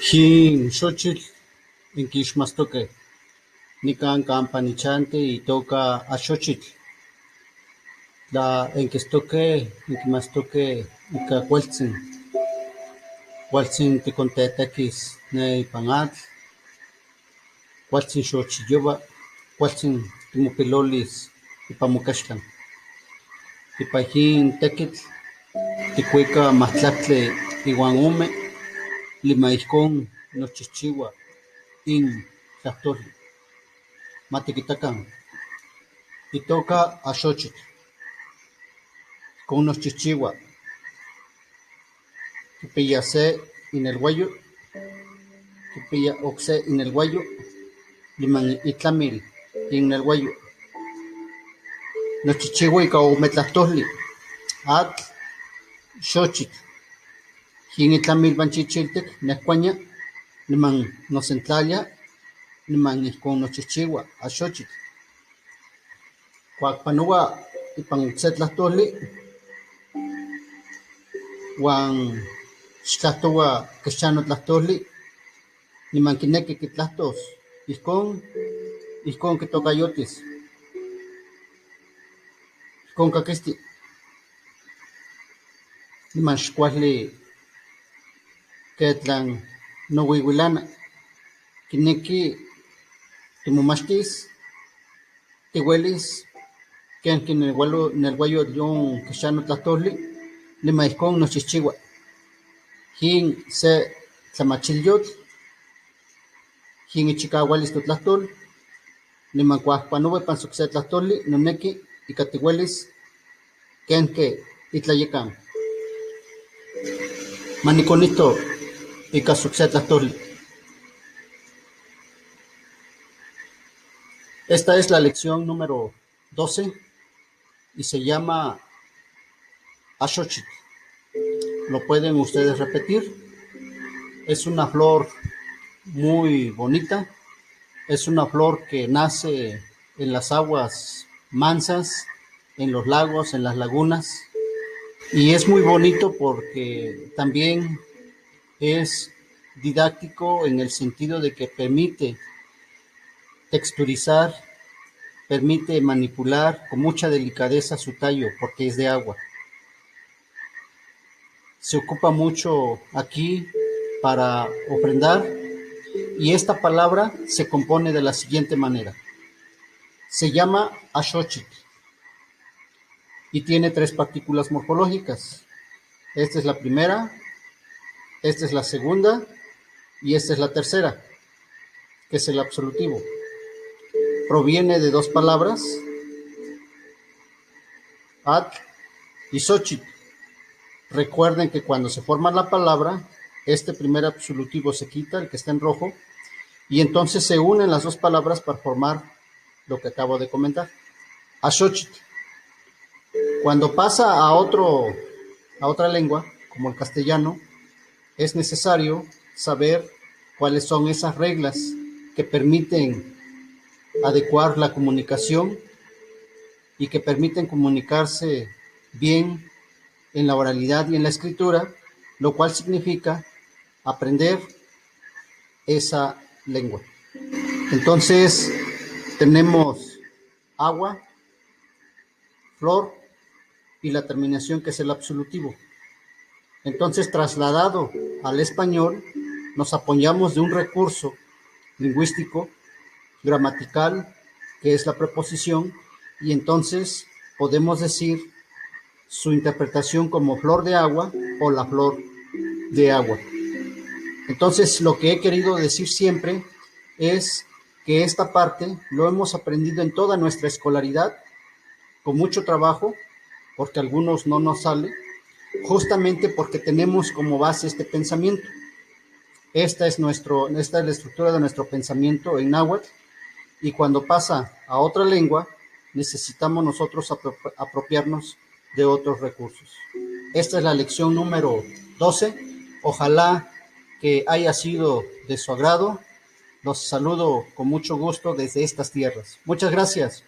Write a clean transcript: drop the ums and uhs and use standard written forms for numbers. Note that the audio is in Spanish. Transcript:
Jin xochitl inquixmastoqueh nican campa nichante itoca axochitl. Tla inquistoqueh inquimastoqueh ica cualtzin ticontetequis ne ipan atl, cualtzin xochiyoua, cualtzin timopilolis ipan mocaxtlan. Ipan yin tequitl ticuica mahtlactli iuan ome lima ijcon nochihchiua in tlahtoli. Matiquitacan, itoca axochitl. Ijcon nochihchiua. Quipia se ineluayo, quipia ocse ineluayo, niman itlamil ineluayo. Nochihchiua ica ome tlahtoli, atl, xochitl. Yin itlamil chichiltic nehcuania, niman nosentlalia, niman ijcon nochihchiua axochitl. Cuac panoua ipan se tlahtoli uan xtlahtoua quex chano tlahtoli, niman quinequi quitlahtos ijcon quitocayotis. Ijcon caquisti. Niman xcuali quetlan nouiuilana. Quinequi timomachtis, tiuelis quen neluayo yon quex chano tlahtoli, niman ijcon nochihchiua. Yin se tlamachiliotl, yin ichicaualis totlahtol, niman cuac panoua ipan oc se tlahtoli, nonequi ica tiuelis quenque itlayecan. Maniconihto ica oc se tlahtoli. Esta es la lección número 12 y se llama axochitl. Lo pueden ustedes repetir. Es una flor muy bonita. Es una flor que nace en las aguas mansas, en los lagos, en las lagunas. Y es muy bonito porque también es didáctico en el sentido de que permite texturizar, permite manipular con mucha delicadeza su tallo porque es de agua. Se ocupa mucho aquí para ofrendar y esta palabra se compone de la siguiente manera. Se llama axochitl y tiene 3 partículas morfológicas. Esta es la primera, esta es la segunda y esta es la tercera, que es el absolutivo. Proviene de 2 palabras, atl y xochitl. Recuerden que cuando se forma la palabra, este primer absolutivo se quita, el que está en rojo, y entonces se unen las 2 palabras para formar lo que acabo de comentar. Axochitl. Cuando pasa a otra lengua, como el castellano, es necesario saber cuáles son esas reglas que permiten adecuar la comunicación y que permiten comunicarse bien en la oralidad y en la escritura, lo cual significa aprender esa lengua. Entonces, tenemos agua, flor y la terminación que es el absolutivo. Entonces, trasladado al español, nos apoyamos de un recurso lingüístico, gramatical, que es la preposición, y entonces podemos decir su interpretación como flor de agua o la flor de agua. Entonces, lo que he querido decir siempre es que esta parte lo hemos aprendido en toda nuestra escolaridad, con mucho trabajo, porque a algunos no nos sale, justamente porque tenemos como base este pensamiento. Esta es la estructura de nuestro pensamiento en náhuatl, y cuando pasa a otra lengua, necesitamos nosotros apropiarnos de otros recursos. Esta es la lección número 12. Ojalá que haya sido de su agrado. Los saludo con mucho gusto desde estas tierras. Muchas gracias.